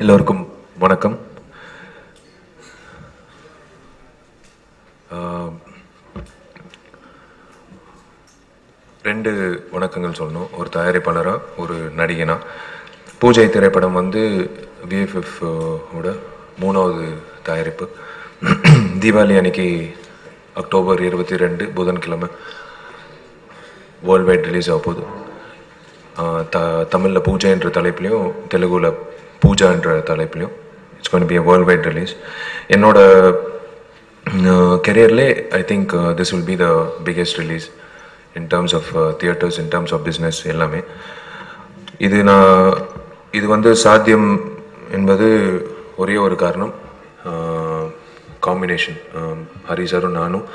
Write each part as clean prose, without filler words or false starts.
எல்லோருக்கும் வணக்கம். ரெண்டு வணக்கங்கள் சொல்லணும். ஒரு தயாரிப்பாளராக, ஒரு நடிகனா. பூஜை திரைப்படம் வந்து விஎஃப்எஃப் ஓட 3வது தயாரிப்பு. தீபாவளி அன்னைக்கு அக்டோபர் 22 புதன்கிழமை வேர்ல்ட் வைட் ரிலீஸ் ஆக போகுது. தமிழில் பூஜைன்ற தலைப்புலையும், தெலுங்குல பூஜான்ற தலைப்புலையும் it's going to be a world wide release. என்னோட கெரியர்லே I think this will be the biggest release in terms of theatres, in terms of business எல்லாமே. இது வந்து சாத்தியம் என்பது ஒரே ஒரு காரணம், காம்பினேஷன். ஹரி சாரும் நானும்,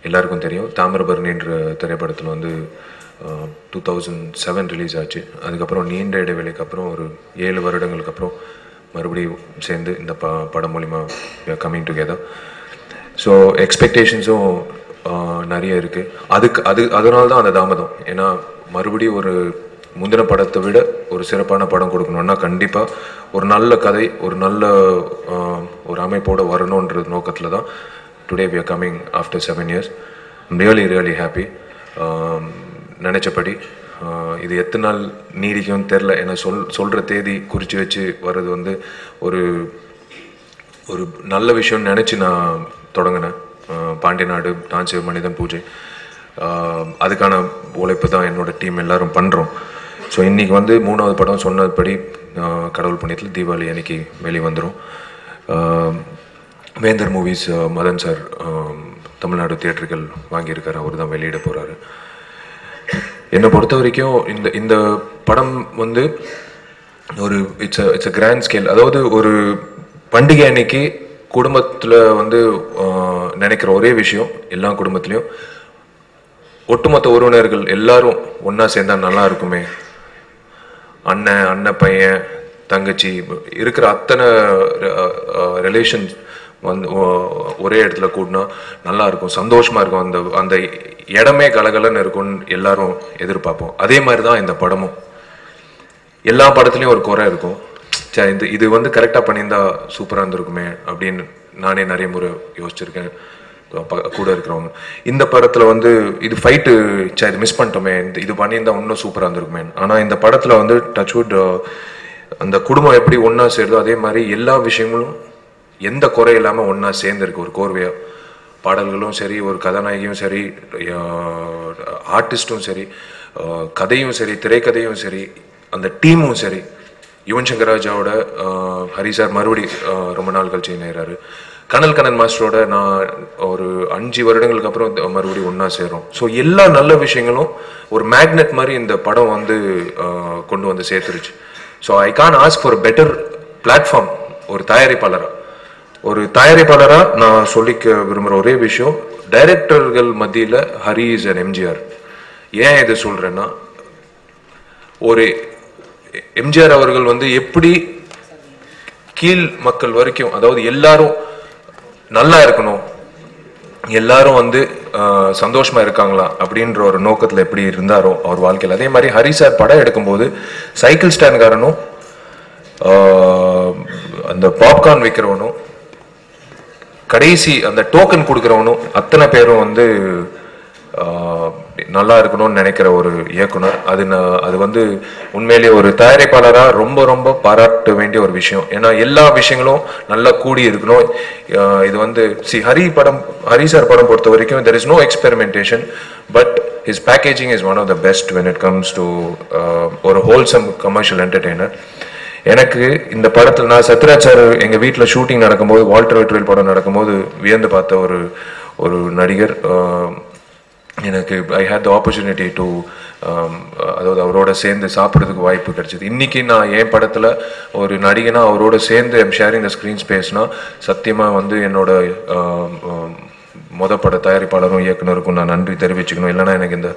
எல்லாருக்கும் தெரியும், தாமிரபரணின்ற திரைப்படத்தில் வந்து 2007 ரிலீஸ் ஆச்சு. அதுக்கப்புறம் நீண்ட இடைவெளிக்கு அப்புறம் ஒரு 7 வருடங்களுக்கு அப்புறம் மறுபடியும் சேர்ந்து இந்த படம் மூலிமா கம்மிங் டுகெதர். ஸோ எக்ஸ்பெக்டேஷன்ஸும் நிறைய இருக்குது. அதனால தான் அந்த தாமதம். ஏன்னா மறுபடியும் ஒரு முந்தின படத்தை விட ஒரு சிறப்பான படம் கொடுக்கணுன்னா கண்டிப்பாக ஒரு நல்ல கதை, ஒரு நல்ல ஒரு அமைப்போடு வரணுன்ற நோக்கத்தில் தான் today we are coming after 7 years. I'm really happy. நினச்சபடி இது எத்தனை நாள் நீடிக்கும்னு தெரில. ஏன்னா சொல்கிற தேதி குறித்து வச்சு வர்றது வந்து ஒரு ஒரு நல்ல விஷயம்னு நினச்சி நான் தொடங்கினேன். பாண்டிய நாடு, நான் சிவ மனிதன் பூஜை, அதுக்கான உழைப்பு தான் என்னோடய டீம் எல்லோரும் பண்ணுறோம். ஸோ இன்றைக்கி வந்து 3வது படம் சொன்னபடி கடவுள் புண்ணியத்தில் தீபாவளி அன்னைக்கு வெளியே வந்துடும். வேந்தர் மூவிஸ் மதன் சார் தமிழ்நாடு தியேட்டர்கள் வாங்கியிருக்காரு, அவர் தான் வெளியிட போகிறாரு. என்னை பொறுத்த வரைக்கும் இந்த படம் வந்து ஒரு இட்ஸ் அ கிராண்ட் ஸ்கேல். அதாவது ஒரு பண்டிகை அன்னைக்கு குடும்பத்தில் வந்து நினைக்கிற ஒரே விஷயம், எல்லா குடும்பத்துலேயும் ஒட்டுமொத்த உறவினர்கள் எல்லாரும் ஒன்றா சேர்ந்தால் நல்லா இருக்குமே, அண்ணன் பையன் தங்கச்சி இருக்கிற அத்தனை ரிலேஷன்ஸ் வந்து ஒரே இடத்துல கூட்டினா நல்லா இருக்கும், சந்தோஷமாக இருக்கும், அந்த இடமே கலகலன்னு இருக்கும்னு எல்லாரும் எதிர்பார்ப்போம். அதே மாதிரி தான் இந்த படமும். எல்லா படத்துலையும் ஒரு குறை இருக்கும், சரி இது வந்து கரெக்டாக பண்ணியிருந்தா சூப்பராக இருந்திருக்குமே அப்படின்னு நானே நிறைய முறை யோசிச்சிருக்கேன், கூட இருக்கிறவங்க. இந்த படத்தில் வந்து இது ஃபைட்டு, சரி மிஸ் பண்ணிட்டோமே, இது பண்ணியிருந்தா இன்னும் சூப்பராக இருந்திருக்குமே. ஆனால் இந்த படத்தில் வந்து டச்வுட் அந்த குடும்பம் எப்படி ஒன்றா சேருதோ அதே மாதிரி எல்லா விஷயங்களும் எந்த குறை இல்லாமல் ஒன்றா சேர்ந்துருக்கு ஒரு கோர்வையாக. பாடல்களும் சரி, ஒரு கதாநாயகியும் சரி, ஆர்டிஸ்ட்டும் சரி, கதையும் சரி, திரைக்கதையும் சரி, அந்த டீமும் சரி. யுவன் சங்கர் ராஜாவோட ஹரி சார் மறுபடி ரொம்ப நாள் கழிச்சு இணைகிறாரு. கனல் கண்ணன் மாஸ்டரோட நான் ஒரு 5 வருடங்களுக்கு அப்புறம் மறுபடியும் ஒன்றா சேரும். ஸோ எல்லா நல்ல விஷயங்களும் ஒரு மேக்னெட் மாதிரி இந்த படம் வந்து கொண்டு வந்து சேர்த்துருச்சு. So I can ask for better platform. ஒரு தயாரிப்பாளராக நான் சொல்லிக்க விரும்புகிற ஒரே விஷயம், டைரக்டர்கள் மத்தியில் ஹரி இஸ் அண்ட் எம்ஜிஆர். ஏன் இதை சொல்கிறேன்னா, ஒரு எம்ஜிஆர் அவர்கள் வந்து எப்படி கீழ் மக்கள் வரைக்கும், அதாவது எல்லாரும் நல்லா இருக்கணும், எல்லாரும் வந்து சந்தோஷமா இருக்காங்களா அப்படின்ற ஒரு நோக்கத்தில் எப்படி இருந்தாரோ அவர் வாழ்க்கையில், அதே மாதிரி ஹரி சார் படம் எடுக்கும்போது சைக்கிள் ஸ்டாண்ட்காரனும் அந்த பாப்கார்ன் விற்கிறவனும் கடைசி அந்த டோக்கன் கொடுக்குறவனும் அத்தனை பேரும் வந்து நல்லா இருக்கணும்னு நினைக்கிற ஒரு இயக்குனர். அது வந்து உண்மையிலேயே ஒரு தயாரிப்பாளராக ரொம்ப பாராட்ட வேண்டிய ஒரு விஷயம். ஏன்னா எல்லா விஷயங்களும் நல்லா கூடி இருக்கணும். இது வந்து ஹரி சார் படம் பொறுத்த வரைக்கும் there is no experimentation, but his packaging is one of the best when it comes to ஒரு wholesome commercial entertainer. எனக்கு இந்த படத்தில் நான் சத்யராஜ் சார் எங்கள் வீட்டில் ஷூட்டிங் நடக்கும்போது, வால்டர் வெட்வேல் படம் நடக்கும்போது வியந்து பார்த்த ஒரு நடிகர். எனக்கு ஐ ஹேட் த ஆப்பர்ச்சுனிட்டி டு அதாவது அவரோட சேர்ந்து சாப்பிட்றதுக்கு வாய்ப்பு கிடைச்சிது. இன்றைக்கி நான் என் படத்தில் ஒரு நடிகனாக அவரோட சேர்ந்து ஐம் ஷேரிங் த ஸ்க்ரீன் ஸ்பேஸ்னால் சத்தியமாக வந்து என்னோட பட தயாரிப்பாளரும் இயக்குனருக்கும் நான் நன்றி தெரிவிச்சுக்கணும். இல்லைனா எனக்கு இந்த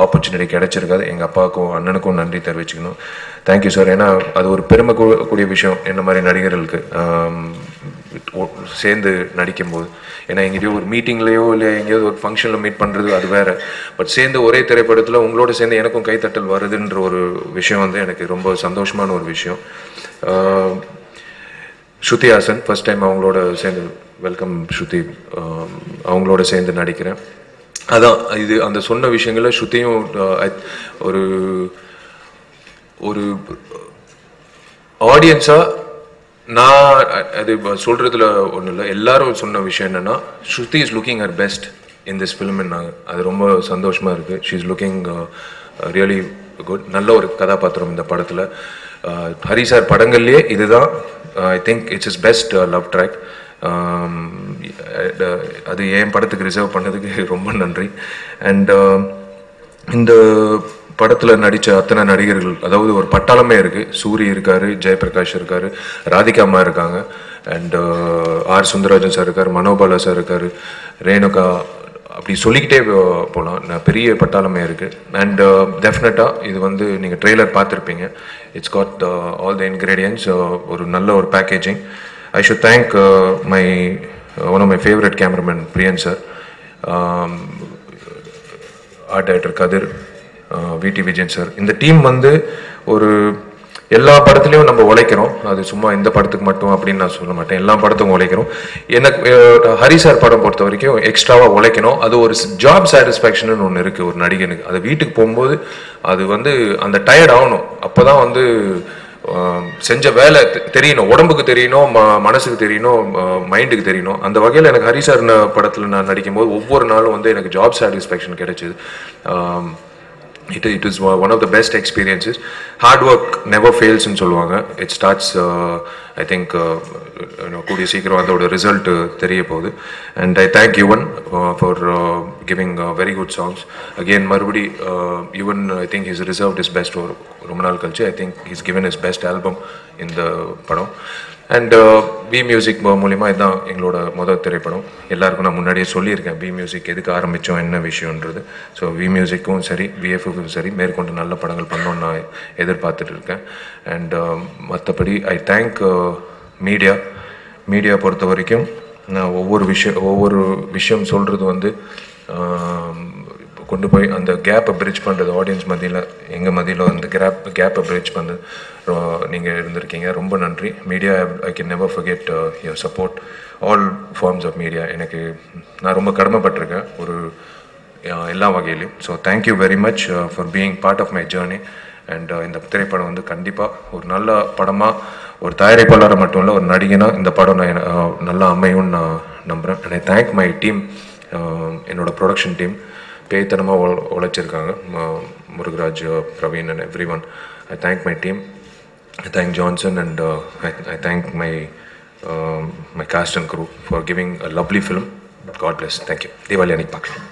ஆப்பர்ச்சுனிட்டி கிடைச்சிருக்காது. எங்கள் அப்பாவுக்கும் அண்ணனுக்கும் நன்றி தெரிவிச்சுக்கணும். Thank you sir. ஏன்னா அது ஒரு பெருமை கூடிய விஷயம் என்ன மாதிரி நடிகர்களுக்கு சேர்ந்து நடிக்கும்போது. ஏன்னா எங்கேயோ ஒரு மீட்டிங்லேயோ இல்லை எங்கேயோ ஒரு ஃபங்க்ஷனில் மீட் பண்ணுறது அது வேறு, பட் சேர்ந்து ஒரே திரைப்படத்தில் உங்களோட சேர்ந்து எனக்கும் கைத்தட்டல் வருதுன்ற ஒரு விஷயம் வந்து எனக்கு ரொம்ப சந்தோஷமான ஒரு விஷயம். ஸ்ருதி ஹாசன் ஃபர்ஸ்ட் டைம் அவங்களோட சேர்ந்து வெல்கம் ஸ்ருதி அவங்களோட சேர்ந்து நடிக்கிறேன். அதான் இது அந்த சொன்ன விஷயங்களில் ஸ்ருதியும் ஒரு ஒரு ஆடியன்ஸாக நான் அது சொல்கிறதுல ஒன்றும் இல்லை, எல்லாரும் சொன்ன விஷயம் என்னென்னா Shruti is looking her best in this ஃபிலிம்னாங்க. அது ரொம்ப சந்தோஷமாக இருக்குது. She is looking really good. நல்ல ஒரு கதாபாத்திரம் இந்த படத்தில். ஹரி சார் படங்கள்லேயே இதுதான் I think it's is best love track. அது என் படத்துக்கு ரிசர்வ் பண்ணதுக்கு ரொம்ப நன்றி. அண்ட் இந்த படத்தில் நடித்த அத்தனை நடிகர்கள், அதாவது ஒரு பட்டாளமே இருக்குது. சூரி இருக்கார், ஜெயபிரகாஷ் இருக்கார், ராதிகாமா இருக்காங்க, அண்ட் ஆர் சுந்தரராஜன் சார் இருக்கார், மனோபாலா சார் இருக்கார், ரேணுகா, அப்படி சொல்லிக்கிட்டே போகலாம். பெரிய பட்டாளமே இருக்குது. அண்ட் டெஃபினட்டாக இது வந்து நீங்கள் ட்ரெய்லர் பார்த்துருப்பீங்க. It's got all the ingredients. ஒரு நல்ல ஒரு packaging. I should thank one of my favorite cameramen, Priyan sir, art director Kadir, VT Vijayan sir. இந்த டீம் வந்து ஒரு எல்லா படத்துலையும் நம்ம உழைக்கிறோம். அது சும்மா இந்த படத்துக்கு மட்டும் அப்படின்னு நான் சொல்ல மாட்டேன், எல்லா படத்துக்கும் உழைக்கிறோம். எனக்கு ஹரி சார் படம் பொறுத்த வரைக்கும் எக்ஸ்ட்ராவாக உழைக்கணும். அது ஒரு ஜாப் சாட்டிஸ்ஃபேக்ஷன் ஒன்று இருக்குது ஒரு நடிகனுக்கு. அது வீட்டுக்கு போகும்போது அது வந்து அந்த டயர்ட் ஆகணும். அப்போ தான் வந்து செஞ்ச வேலை தெரியணும், உடம்புக்கு தெரியணும், மனசுக்கு தெரியணும், மைண்டுக்கு தெரியணும். அந்த வகையில் எனக்கு ஹரி சார் படத்தில் நான் நடிக்கும்போது ஒவ்வொரு நாளும் வந்து எனக்கு ஜாப் சாட்டிஸ்ஃபேக்ஷன் கிடைச்சிது. It is one of the best experiences. Hard work never fails ன்னு சொல்லுவாங்க. It starts I think கூடிய சீக்கிரம் அதோட ரிசல்ட் தெரிய போகுது. And I thank Yuvan for giving very good songs. Again மறுபடி Yuvan I think he's reserved his best for ரொம்ப நாள் கழிச்சு. I think he's given his best album இந்த படம். அண்ட் பி மியூசிக் மூலிமா இதுதான் எங்களோட முதல் திரைப்படம். எல்லாருக்கும் நான் முன்னாடியே சொல்லியிருக்கேன் பி மியூசிக் எதுக்கு ஆரம்பித்தோம் என்ன விஷயன்றது. ஸோ வி மியூசிக்கும் சரி விஎஃப்க்கும் சரி மேற்கொண்டு நல்ல படங்கள் பண்ணோன்னு நான் எதிர்பார்த்துட்டு இருக்கேன். அண்ட் மற்றபடி ஐ தேங்க் மீடியா பொறுத்த வரைக்கும் நான் ஒவ்வொரு விஷயம் சொல்கிறது வந்து கொண்டு போய் அந்த கேப்பை பிரிட்ஜ் பண்ணுறது, ஆடியன்ஸ் மத்தியில் எங்கள் மத்தியில் வந்து கேப்பை பிரிட்ஜ் பண்ணது நீங்கள் இருந்திருக்கீங்க. ரொம்ப நன்றி media. I can never forget your support all forms of media. எனக்கு நான் ரொம்ப கடமைப்பட்டிருக்கேன் ஒரு எல்லா வகையிலையும். So thank you very much for being part of my journey. And இந்த திரைப்படம் வந்து கண்டிப்பாக ஒரு நல்ல படமாக, ஒரு தயாரிப்பாளராக மட்டும் இல்லை ஒரு நடிகனாக இந்த படம் நான் நல்லா அமையும்னு நான் நம்புகிறேன். And I thank my team, என்னோட ப்ரொடக்ஷன் டீம் பேய்த்தனமாக உழைச்சிருக்காங்க. Murugaraj, Praveen and everyone. I thank my team. I thank Johnson and I thank my cast and crew for giving a lovely film. God bless. Thank you. Diwali அன்னைக்கு பார்க்கலாம்.